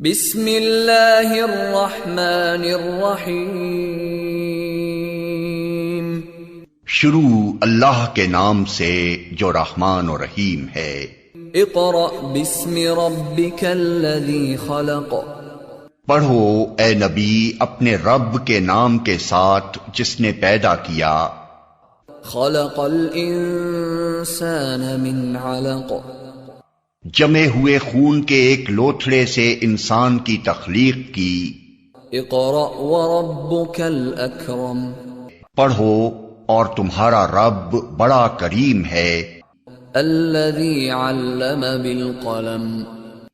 बिस्मिल्लाहिर्रहमानिर्रहीम। शुरू अल्लाह के नाम से जो रहमान और रहीम है। इक़रा बिस्मि रब्बिकल्लज़ी खलक़। पढ़ो ए नबी अपने रब के नाम के साथ जिसने पैदा किया। खलक़ल इंसान मिन अलक़। जमे हुए खून के एक लोथड़े से इंसान की तख्लीक की। इक़रा व रब्बुकल अकरम। पढ़ो और तुम्हारा रब बड़ा करीम है। अल्लज़ी अल्लम बिल क़लम।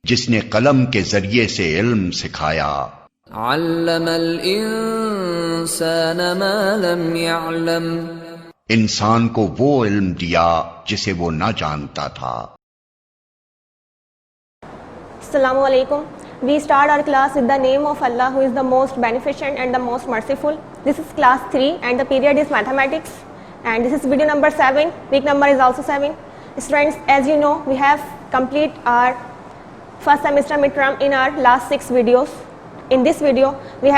जिसने कलम के जरिए से इल्म सिखाया। अल्लमल इंसान मा लम यअलम। इंसान को वो इल्म दिया जिसे वो न जानता था। Assalamu alaikum. We start our class with the name of Allah, who is the most beneficent and the most merciful. This is class 3 and the period is mathematics, and this is video number 7. Week number is also 7. Students, as you know, we have complete our first semester midterm in our last 6 videos. In this video we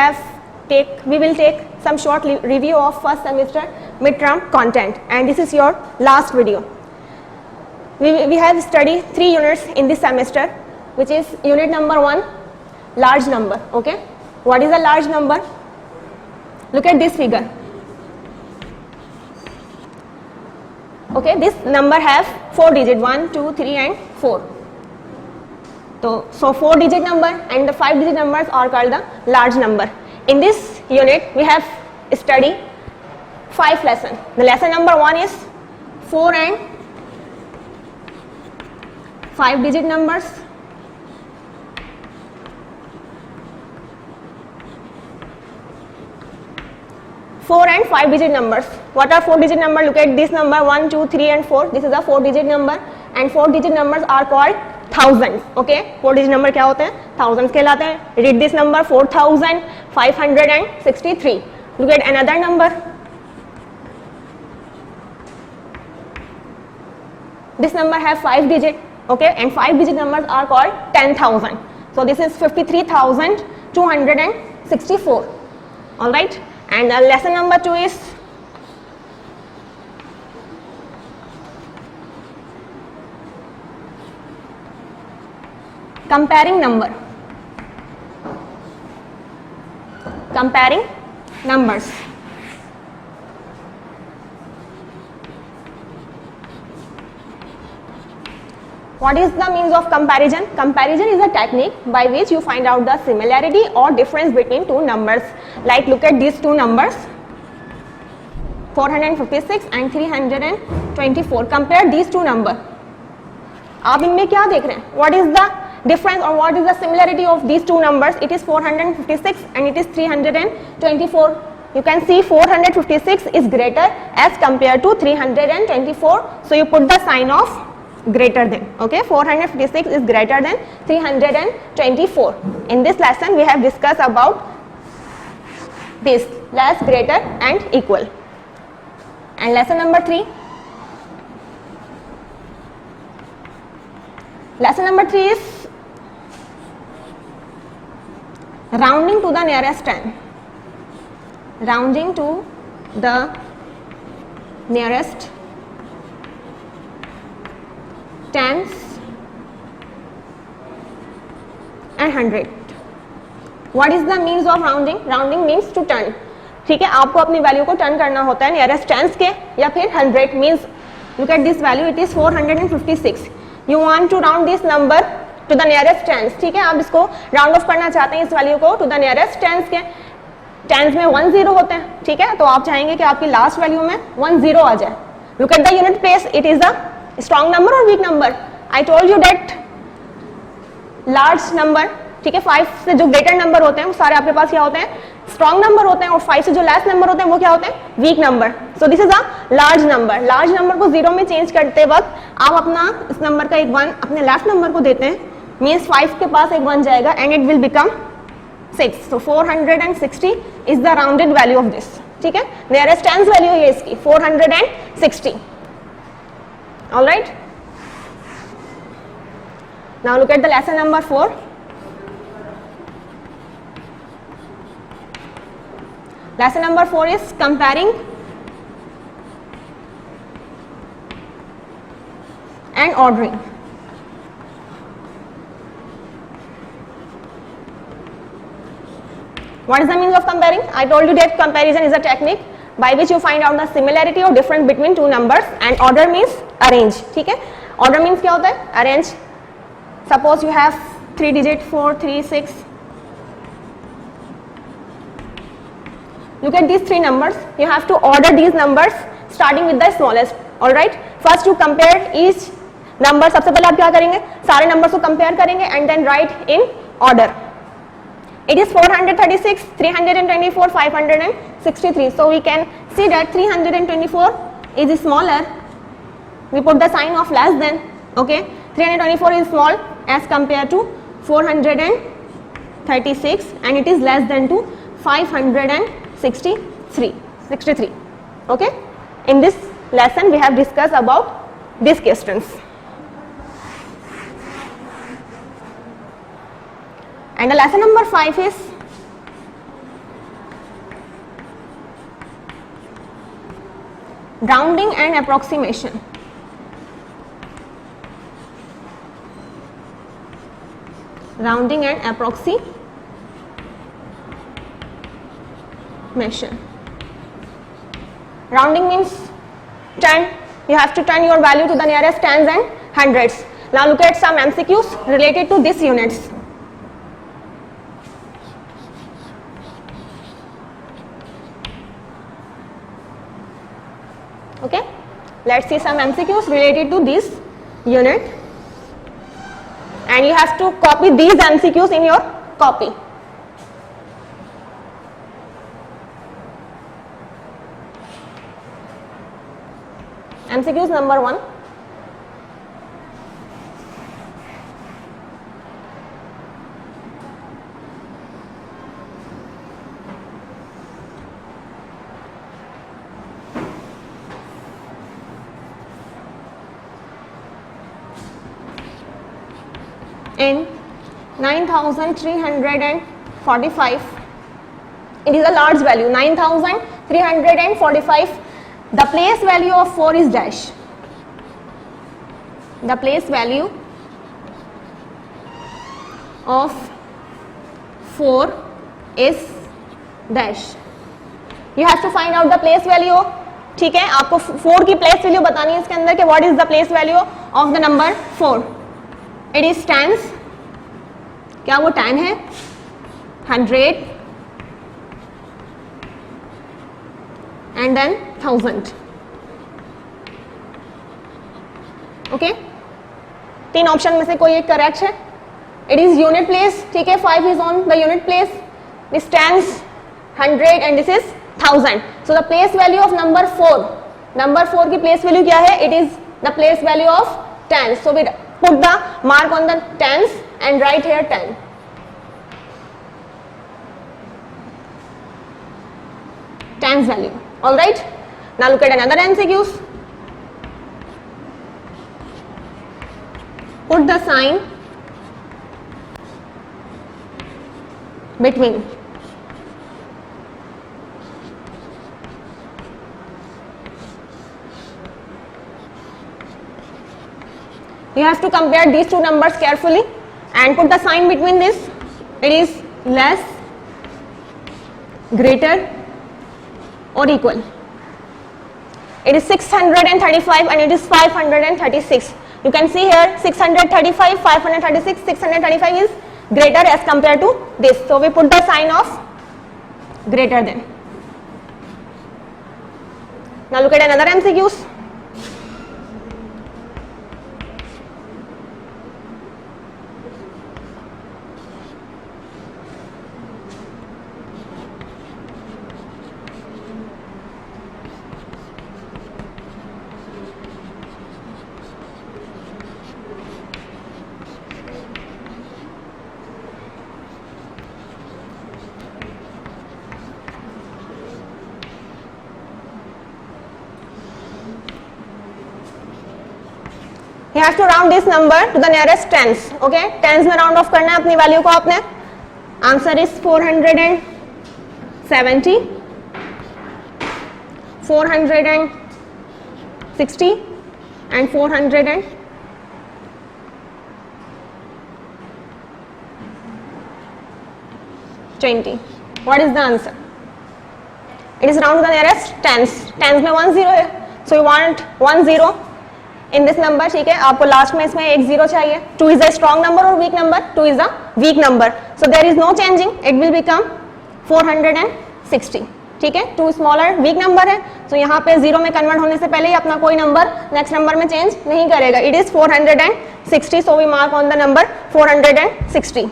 will take some short review of first semester midterm content, and this is your last video. We have studied 3 units in this semester, which is unit number 1, large number. Okay, what is a large number? Look at this figure. Okay, this number have 4 digits, 1, 2, 3 and 4. So 4 digit number and the 5 digit numbers are called the large number. In this unit we have studied 5 lessons. The lesson number 1 is 4 and 5 digit numbers. 4 and 5 digit numbers. What are 4 digit numbers? Look at this number 1, 2, 3 and 4. This is a 4 digit number, and 4 digit numbers are called thousands. Okay, 4 digit number क्या होते हैं? Thousands कहलाते हैं. Read this number 4563. Look at another number. This number have 5 digit. Okay, and 5 digit numbers are called 10,000. So this is 53,264. All right. And lesson number 2 is comparing number. Comparing numbers. What is the means of comparison? Comparison is a technique by which you find out the similarity or difference between two numbers. Like look at these two numbers, 456 and 324. Compare these two numbers. आप इनमें क्या देख रहे हैं? What is the difference or what is the similarity of these two numbers? It is 456 and it is 324. You can see 456 is greater as compared to 324. So you put the sign of greater than. Okay, 456 is greater than 324. In this lesson we have discussed about this, less, greater and equal. And lesson number 3. Lesson number 3 is rounding to the nearest 10. Rounding to the nearest tens and 100. What is the means of rounding? Rounding means to turn. ठीक है, आपको अपनी value को turn करना होता है nearest tense के या फिर 100. Means look at this value, it is 456. You want to round this number to the nearest tens. ठीक है, आप इसको राउंड ऑफ करना चाहते हैं इस वैल्यू को टू द नियरेस्ट टेंस के. टेंस में 1 0 होते हैं. ठीक है, तो आप चाहेंगे कि आपकी लास्ट वैल्यू में 1 0 आ जाए. Look at the unit place. It is a strong number और weak number. I told you that large number, ठीक है, 5 से जो ग्रेटर नंबर होते हैं वो सारे आपके पास क्या होते हैं? स्ट्रॉन्ग नंबर होते हैं, और 5 से जो लेस नंबर होते हैं वो क्या होते हैं? Weak number. So this is a large number. Large number को 0 में चेंज करते वक्त आप अपना इस नंबर का एक 1 अपने लेफ्ट नंबर को देते हैं. मीन्स 5 के पास एक 1 जाएगा and it will become 6. So 460 is the rounded value of this. ठीक है, नियरेस्ट टेंस वैल्यू है इसकी 460. Alright, now look at the lesson number 4. Lesson number 4 is comparing and ordering. What is the meaning of comparing? I told you that comparison is a technique by which you find out the similarity or difference between two numbers, and order means arrange. ठीक है, order means क्या होता है? Arrange. Suppose you have 3 digit 4, 3, 6. Look at these 3 numbers. You have to order these numbers starting with the smallest. All right. First you compare each number. सबसे पहले आप क्या करेंगे? सारे numbers को compare करेंगे and then write in order. It is 436, 324, 563. So we can see that 324 is smaller. We put the sign of less than. Okay. 324 is small as compared to 436, and it is less than to 563. Okay. In this lesson we have discussed about these questions. And the lesson number 5 is rounding and approximation. Rounding and approximation. Rounding means 10. You have to turn your value to the nearest tens and hundreds. Now look at some MCQs related to these units. Okay, let's see some MCQs related to this unit, and you have to copy these MCQs in your copy. MCQs number 1. In 9345, it is a large value. 9345, the place value of 4 is dash. The place value of 4 is dash. You have to find out the place value. ठीक है, आपको 4 की place value बतानी है इसके अंदर कि what is the place value of the number 4. It is tens. क्या वो 10 है? 100 and then 1000. ओके, 3 ऑप्शन में से कोई एक करेक्ट है. It is unit place. ठीक है, 5 is on the unit place, this tens 100 and this is 1000. So the place value of number 4 की प्लेस वैल्यू क्या है? It is the place value of tens. So we put the mark on the tens and write here 10. Tens value. All right. Now look at another MCQs. Put the sign between. You have to compare these two numbers carefully and put the sign between this. It is less, greater or equal. It is 635 and it is 536. You can see here 635, 536, 635 is greater as compared to this. So we put the sign of greater than. Now look at another MCQs. You have to round this number to the nearest tens. Okay, tens में round off करना है अपनी value को आपने. Answer is 470. 460 and 420. What is the answer? It is round to the nearest tens. Tens में 1 0 है, so you want 1 0 in this number. ठीक है, आपको लास्ट में इसमें एक 0 चाहिए. 2 is a strong number or weak number? 2 is a weak number, so there is no changing. It will become 460. ठीक है, 2 स्मॉलर वीक नंबर है, तो यहाँ पे 0 में कन्वर्ट होने से पहले ही अपना कोई नंबर नेक्स्ट नंबर में चेंज नहीं करेगा. It is 460, so we mark on the number 460.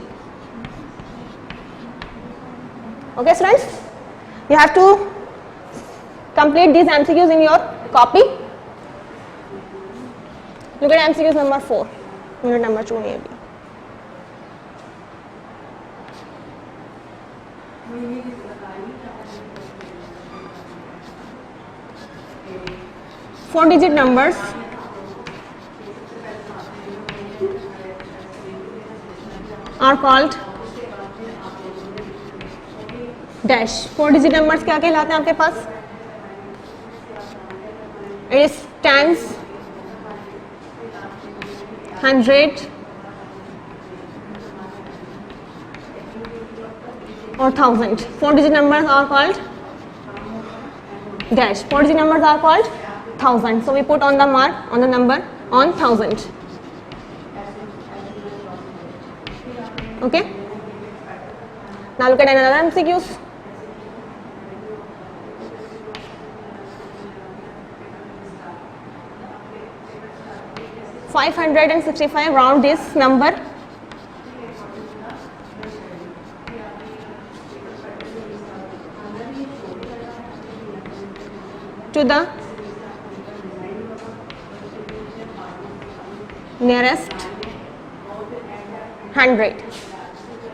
Okay students, you have to complete these MCQs in your copy. Look at MCQs number 4, unit number 2 में भी. Four-digit numbers are called dash. 4-digit numbers क्या कहलाते हैं आपके पास? It is tens, 100 or 1000. 4-digit numbers are called dash. 4-digit numbers are called 1000. So we put on the mark on the number on 1000. Okay. Now look at another MCQs. $565, round this number to the nearest 100.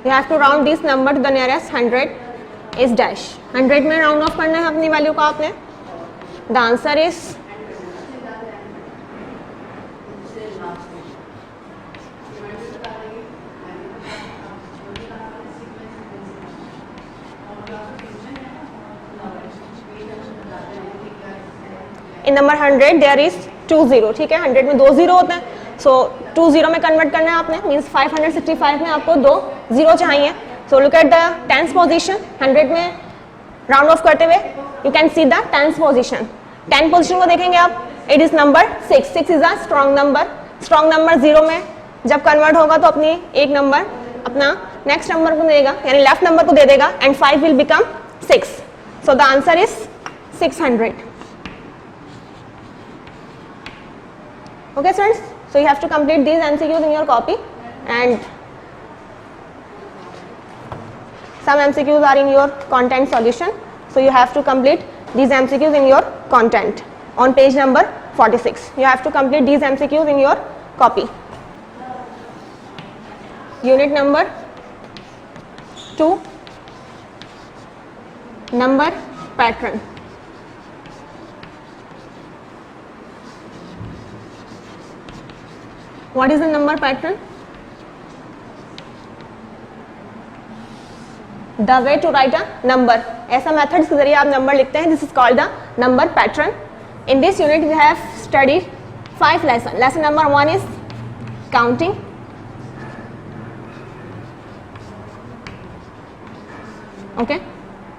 You have to round this number to the nearest 100 is dash. 100 में round off करना है अपनी value को आपने. The answer is in number 100 there is 2 0. ठीक है, 100 में 2 0 होते हैं, सो 2 0 में कन्वर्ट करना है आपने, मीन्स 565 में आपको 2 0 चाहिए. So look at the tens position. 100 में राउंड ऑफ करते हुए you can see the tens position. 10 position को देखेंगे आप, it is number 6. 6 is a strong number. Strong number 0 में जब कन्वर्ट होगा तो अपनी एक नंबर अपना नेक्स्ट नंबर को देगा, यानी लेफ्ट नंबर को दे देगा, and 5 will become 6. So the answer is 600. Okay students, so you have to complete these MCQs in your copy, and some MCQs are in your content solution, so you have to complete these MCQs in your content on page number 46. You have to complete these MCQs in your copy. Unit number 2, number pattern. What is the number pattern? The way to write a number. ऐसा method के जरिए आप number लिखते हैं. This is called the number pattern. In this unit we have studied 5 lessons. Lesson number 1 is counting. Okay,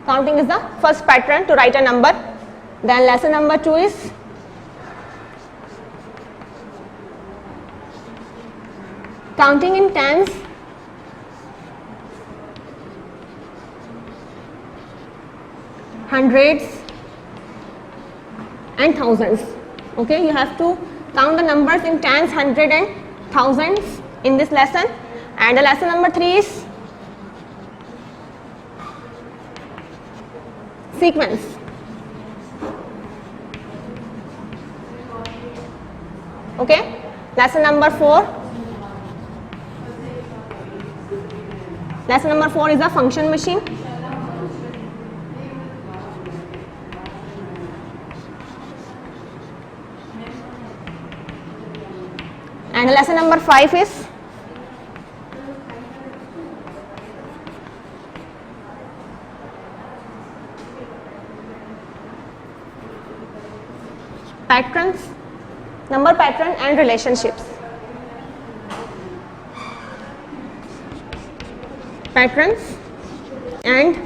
counting is the first pattern to write a number. Then lesson number 2 is counting in tens, hundreds and thousands. Okay, you have to count the numbers in tens, hundred and thousands in this lesson. And the lesson number 3 is sequence. Okay, lesson number 4. Lesson number 4 is a function machine. And lesson number 5 is Patrons, number patron and relationships. Patrons and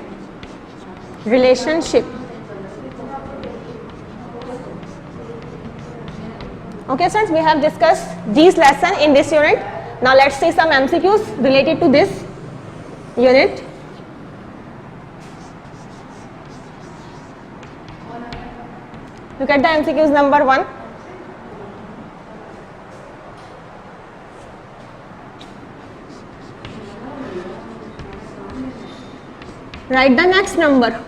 relationship. Okay students, we have discussed these lessons in this unit. Now let's see some MCQs related to this unit. Look at the MCQs number 1. Write the next number.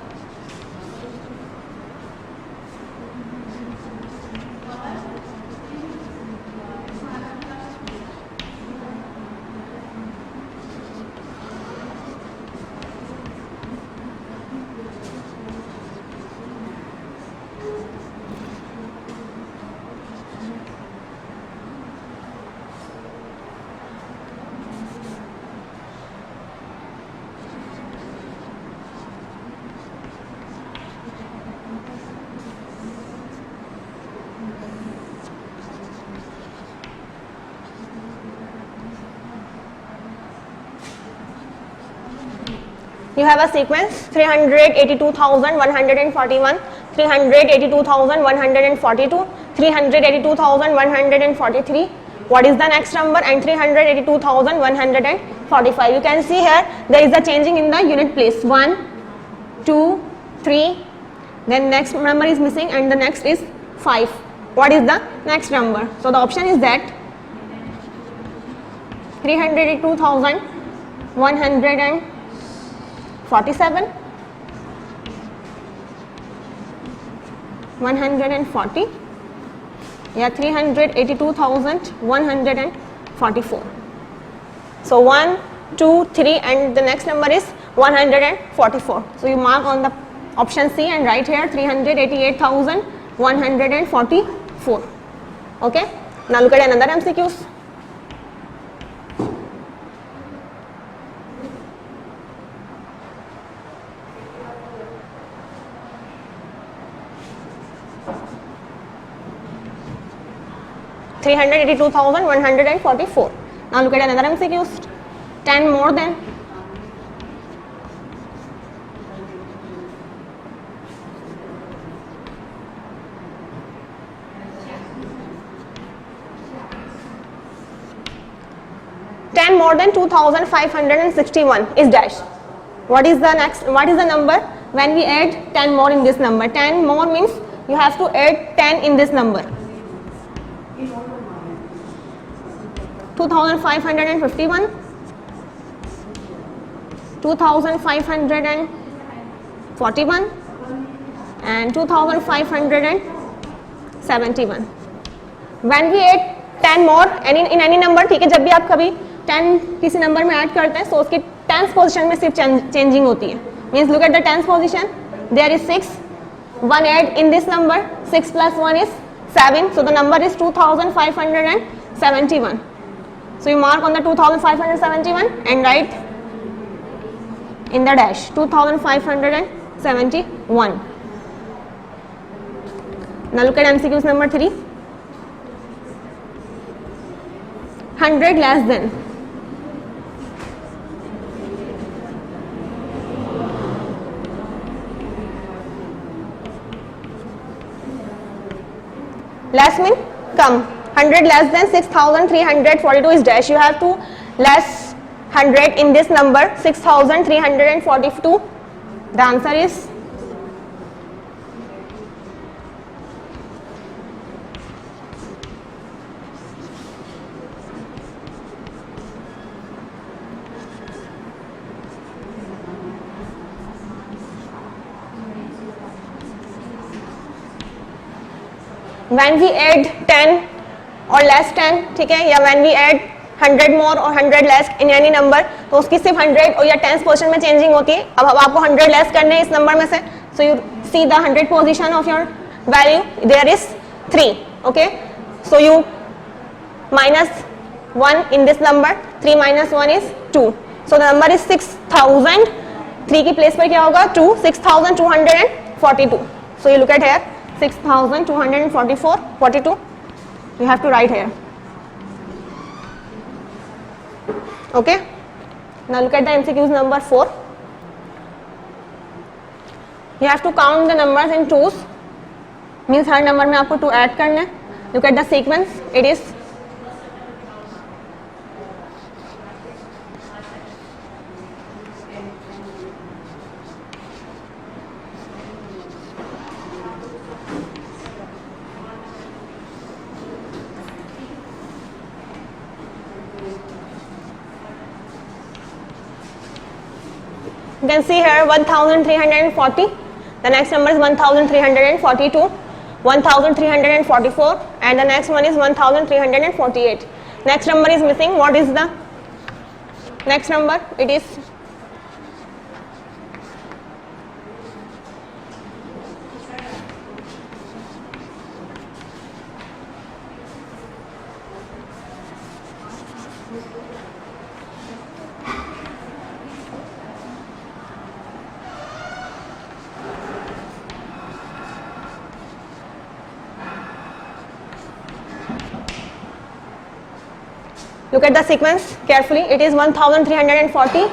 You have a sequence 382,141, 382,142, 382,143. What is the next number? And 382,145. You can see here there is a changing in the unit place. 1, 2, 3. Then next number is missing and the next is 5. What is the next number? So the option is that 382,147, 140, yeah, 382,144. So 1, 2, 3 and the next number is 144. So you mark on the option C and write here 388,144. Okay. Now look at another MCQs. $382,144. Now look at another MCQs. 10 more than. More than 2,561 is dash. What is the next? What is the number when we add 10 more in this number? 10 more means you have to add 10 in this number. 2,551, 2,541 and 2,571. When we add 10 more in any number, ठीक है, जब भी आप कभी 10 किसी number में add करते हैं तो उसकी 10th पोजीशन में सिर्फ चेंजिंग होती है. Means look at the 10th position, there is 6, 1 add in this number, 6 plus 1 is 7, so the number is 2,571. So you mark on the 2,571 and write in the dash 2,571. Now look at MCQs number 3. 100 less than. Less mean come. 100 less than 6,342 is dash. You have to less 100 in this number, 6,342. The answer is when we add 10 or less 10, ठीक है, या when we add 100 more or 100 less in any number, तो उसकी सिर्फ 100 और या 10th position में changing होती है. अब आपको 100 लेस करने हैं इस नंबर में से, so you see the 100 position of your value, there is 3. okay, so you minus 1 in this number, 3 minus 1 is 2, so the number is 6,000. 3 की प्लेस पर क्या होगा 2, 6,242. so you look at here 6,244, 42. You have to write here. Okay. Now look at the MCQs number 4. You have to count the numbers in twos. Means her number में आपको 2 add करना है. Look at the sequence. It is you can see here 1340. The next number is 1342, 1344, and the next one is 1348. Next number is missing. What is the next number? It is look at the sequence carefully. It is 1340,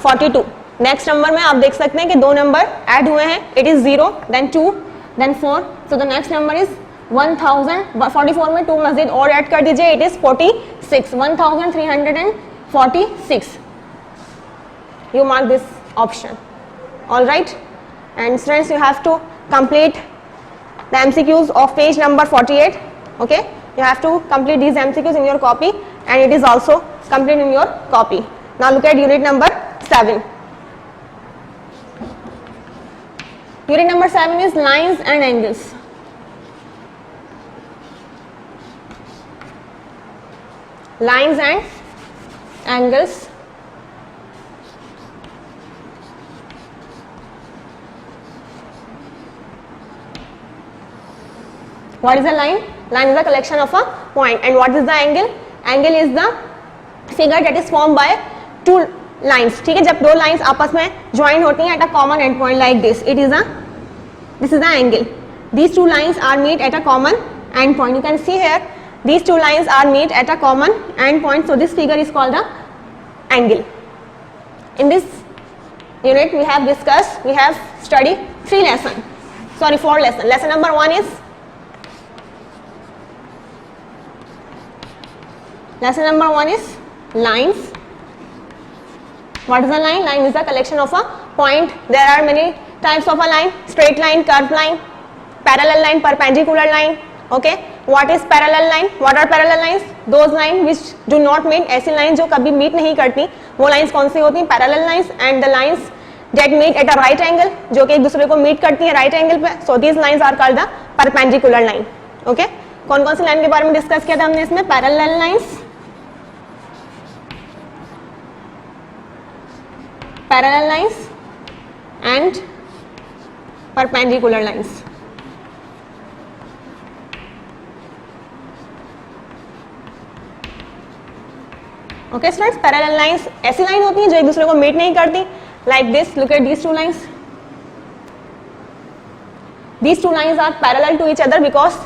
42. Next number में आप देख सकते हैं कि 2 number add हुए हैं. It is 0, then 2, then 4. So the next number is 1044 में 2 मजीद और ऐड कर दीजिए. It is 46, 1346. You mark this option. All right. And students, you have to complete the MCQs of page number 48. Okay. You have to complete these MCQs in your copy, and it is also complete in your copy. Now look at unit number 7. Unit number 7 is lines and angles. Lines and angles. What is a line? Line is a collection of a point. And what is the angle? Angle is the figure that is formed by 2 lines. ठीक है, जब 2 lines आपस में join होती हैं at a common end point like this. This is the angle. These 2 lines are meet at a common end point. You can see here these 2 lines are meet at a common end point. So this figure is called the angle. In this unit we have studied 4 lessons. Lesson number 1 is lines. What is a line? Line is a collection of a point. There are many types of a line: straight line, curved line, parallel line, perpendicular line. Okay. What is parallel line? What are parallel lines? Those lines which do not meet. ऐसी lines जो कभी meet नहीं करती, वो lines कौन सी होती हैं? Parallel lines. And the lines that meet at a right angle, जो कि एक दूसरे को meet करती हैं right angle पे. So these lines are called the perpendicular line. Okay. कौन कौन सी लाइन के बारे में डिस्कस किया था हमने इसमें? Parallel lines, parallel lines and perpendicular lines. Okay students, parallel lines ऐसी लाइन होती हैं जो एक दूसरे को मीट नहीं करती. Like this, look at these 2 lines. These 2 lines are parallel to each other because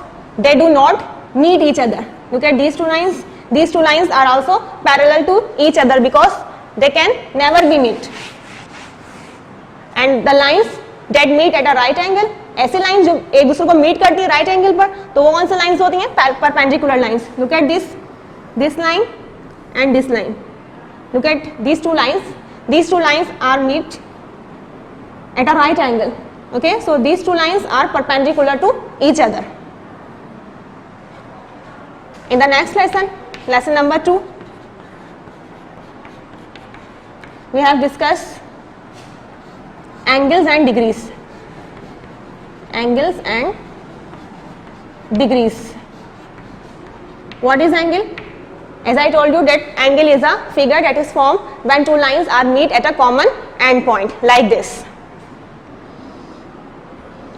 they do not meet each other. Look at these 2 lines. These 2 lines are also parallel to each other because they can never be meet. And the lines that meet at a right angle, ऐसी line जो एक दूसरे को meet करती है right angle पर, तो वो कौन सी लाइंस होती हैं? Perpendicular lines. Look at this line and this line. Look at these 2 lines. These 2 lines are meet at a right angle. Okay, so these 2 lines are perpendicular to each other. In the next lesson, lesson number 2, we have discussed angles and degrees. Angles and degrees. What is angle? As I told you that angle is a figure that is formed when 2 lines are meet at a common end point like this.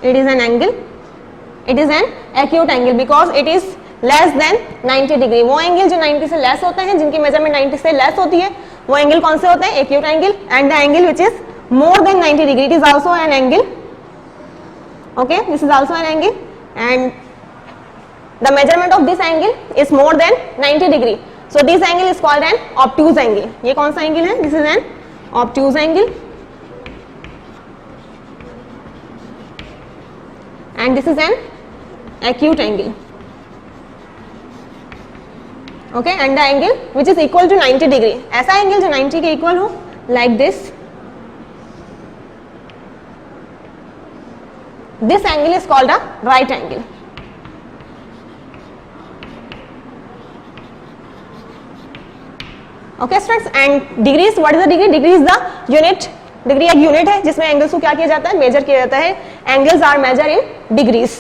It is an angle. It is an acute angle because it is less than 90 degree. वो angle जो 90 से less होते हैं, जिनकी measurement 90 से less होती है, वो एंगल कौन से होते हैं? Acute angle. And the angle which is more than 90 degree, it is also an angle. Okay, this is also an angle. and the measurement of this angle is more than 90 degree. So this angle is called an obtuse angle. ये कौन सा angle है? This is an obtuse angle and this is an acute angle. Okay, and the angle which is equal to 90 degree. ऐसा angle जो 90 के equal हो, like this. This angle is called a right angle. Okay students, and degrees, what is the degree? Degree is the unit. Degree एक unit है जिसमें angles को क्या किया जाता है? मेजर किया जाता है. Angles are measure in degrees.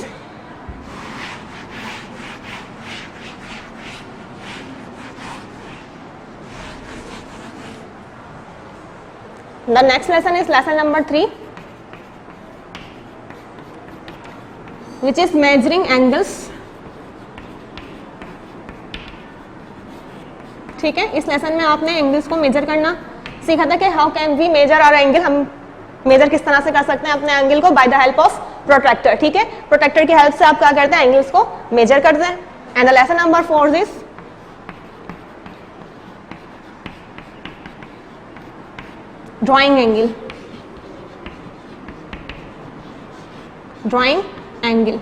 The next lesson is lesson number 3, which is measuring angles. ठीक है, इस लेसन में आपने एंगल्स को मेजर करना सीखा था कि how can we measure our angle. हम मेजर किस तरह से कर सकते हैं अपने एंगल को? By the help of protractor. ठीक है, प्रोट्रैक्टर की हेल्प से आप क्या करते हैं? एंगल्स को मेजर करते हैं. And the lesson number 4 is drawing angle. Drawing angle.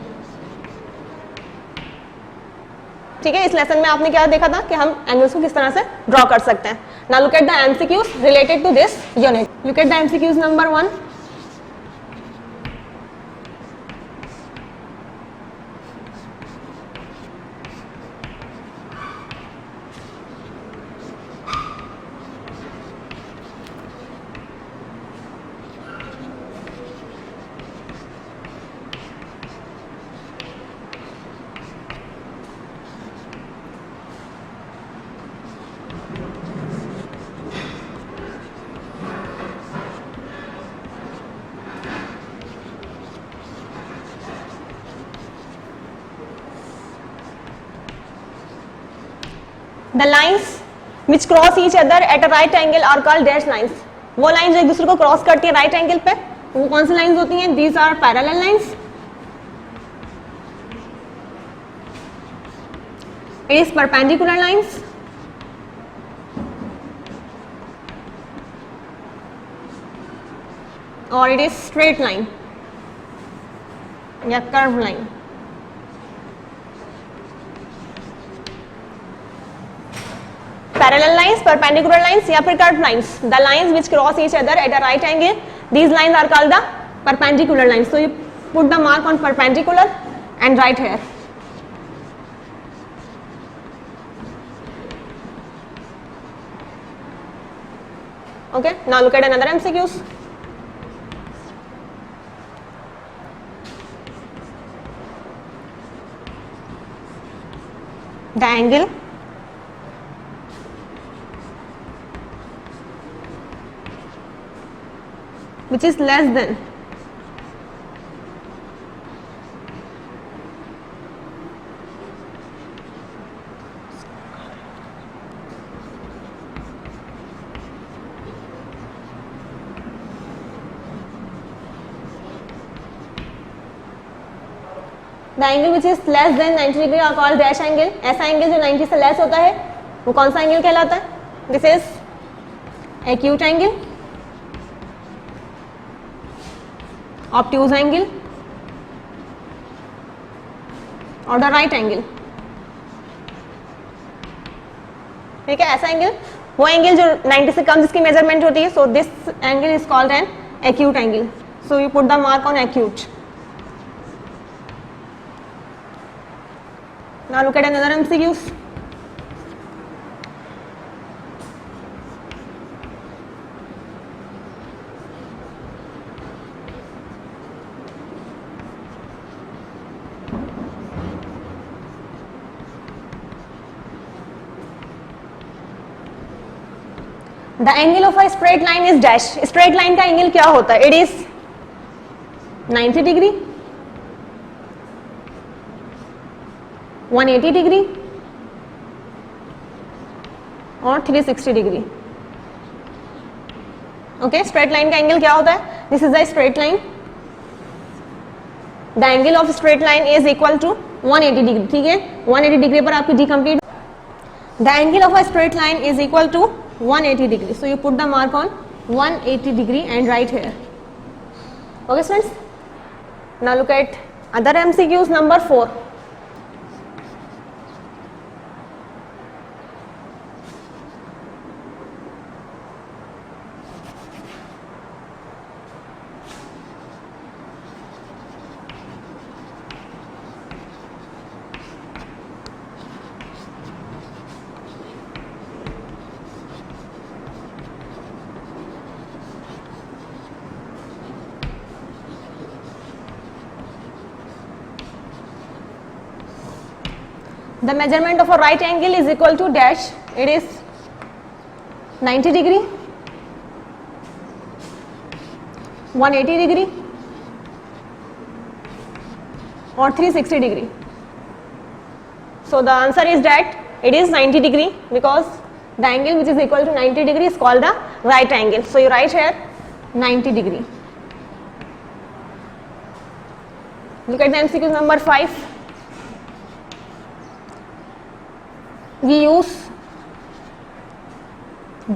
ठीक है, इस लेसन में आपने क्या देखा था कि हम एंगल्स को किस तरह से ड्रॉ कर सकते हैं. Now look at the MCQs related to this unit. Look at the MCQs number 1. The lines which cross each other at a right angle are called dashed lines. वो लाइन जो एक दूसरे को क्रॉस करती है राइट एंगल पे, वो कौन सी लाइंस होती हैं? These are parallel lines. It is perpendicular lines. Or it is straight line या curved line. Parallel lines, perpendicular lines या फिर curved lines. The lines which cross each other at a right angle, these lines are called the perpendicular lines. So you put the mark on perpendicular and write here. Okay, now look at another MCQs. The angle which is less than the angle which is less than 90 degree are called dash angle. ऐसा angle जो 90 से less होता है वो कौन सा angle कहलाता है? This is acute angle, obtuse angle और द राइट एंगल. ठीक है, ऐसा एंगल वो एंगल जो 90 से कम जिसकी मेजरमेंट होती है. So this angle is called an acute angle. So you put the mark on acute. Now look at another MCQs. The angle of a straight line is dash. Straight line का angle क्या होता है? It is 90 degree, 180 degree और 360 degree. Okay, straight line का angle क्या होता है? This is a straight line. The angle of straight line is equal to 180 degree, ठीक है, 180 डिग्री पर आपकी D complete. The angle of a straight line is equal to 180 degree, so you put the mark on 180 degree and write here. Okay students, now look at other MCQs. Number 4. The measurement of a right angle is equal to dash. It is 90 degree, 180 degree or 360 degree. So the answer is that it is 90 degree because the angle which is equal to 90 degree is called the right angle. So you write here 90 degree. Look at the MCQ number 5. We use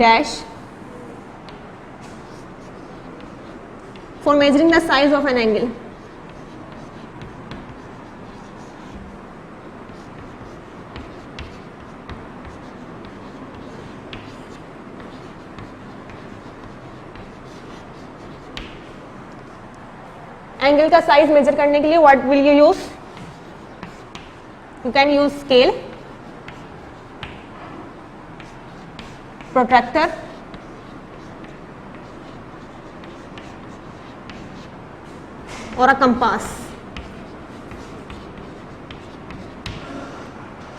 dash for measuring the size of an angle. Angle का size major करने के लिए what will you use? You can use scale, protractor, or a compass.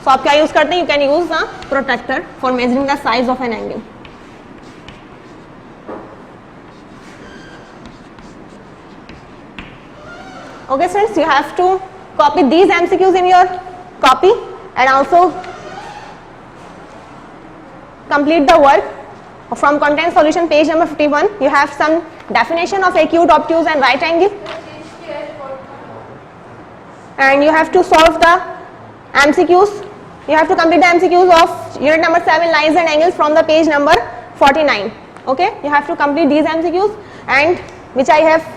So आप क्या use करते हैं? You can use the protractor for measuring the size of an angle. Okay students, you have to copy these MCQs in your copy and also complete the work. From content solution page number 51, you have some definition of acute, obtuse and right angle, and you have to solve the MCQs. You have to complete the MCQs of unit number 7, lines and angles, from the page number 49. Okay, you have to complete these MCQs and which I have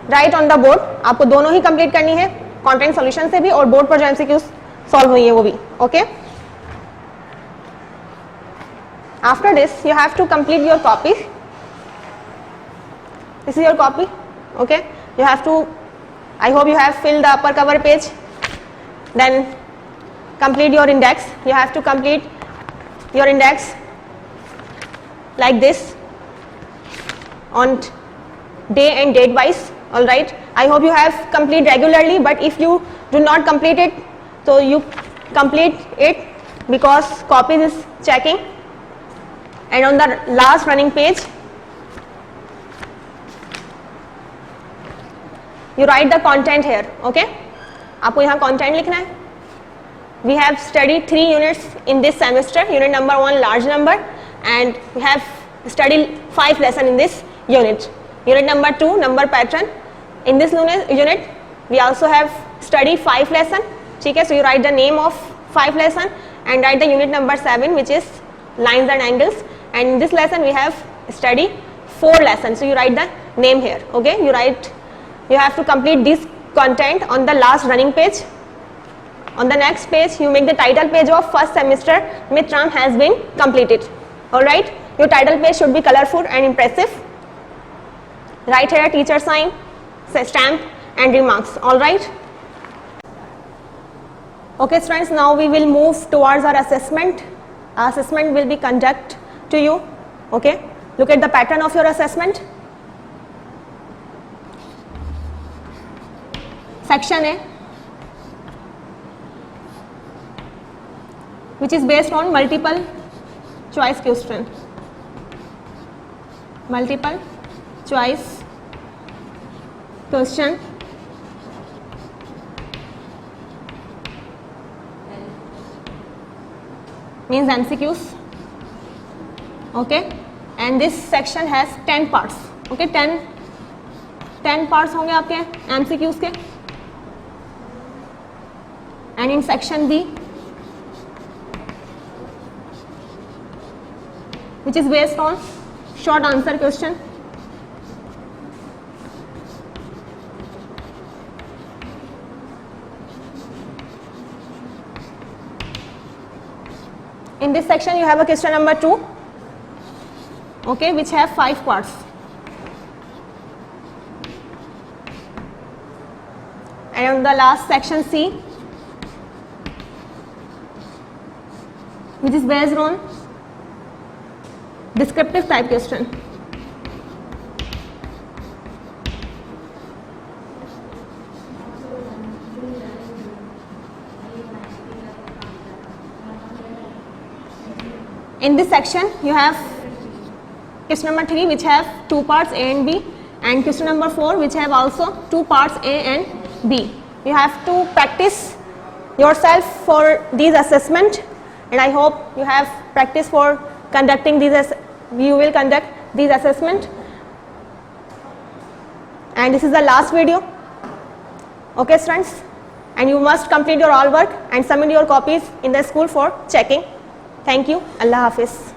write on the board. आपको दोनों ही complete करनी है, content solution से भी और board पर जो MCQs solve हुई है वो भी. Okay. After this, you have to complete your copy. This is your copy. Okay. You have to. I hope you have filled the upper cover page. Then complete your index. You have to complete your index like this on day and date wise. All right. I hope you have complete regularly. But if you do not complete it, so you complete it because copy is checking. And on the last running page, you write the content here. Okay, आपको यहाँ content लिखना है. We have studied 3 units in this semester. Unit number 1, large number, and we have studied 5 lessons in this unit. Unit number 2, number pattern. In this unit, we also have studied 5 lessons. ठीक है, so you write the name of 5 lessons and write the unit number 7, which is lines and angles. And in this lesson we have studied 4 lessons, so you write the name here. Okay, you have to complete this content on the last running page. On the next page you make the title page of first semester midterm has been completed. All right, your title page should be colorful and impressive. Write here teacher sign, stamp and remarks. All right. Okay students, now we will move towards our assessment. Our assessment will be conducted to you. Okay, look at the pattern of your assessment. Section A, which is based on multiple choice question. Multiple choice question. Means MCQs. Okay, and this section has 10 parts. Okay, 10 parts होंगे आपके MCQs के. and in section B, which is based on short answer question. In this section you have a question number 2, okay, which have 5 parts. And on the last section C, which is based on descriptive type question. In this section you have question number 3 which have 2 parts A and B, and question number 4 which have also 2 parts A and B. You have to practice yourself for these assessment, and I hope you have practice for conducting these you will conduct these assessment. And this is the last video, okay students, and you must complete your all work and submit your copies in the school for checking. Thank you. Allah Hafiz.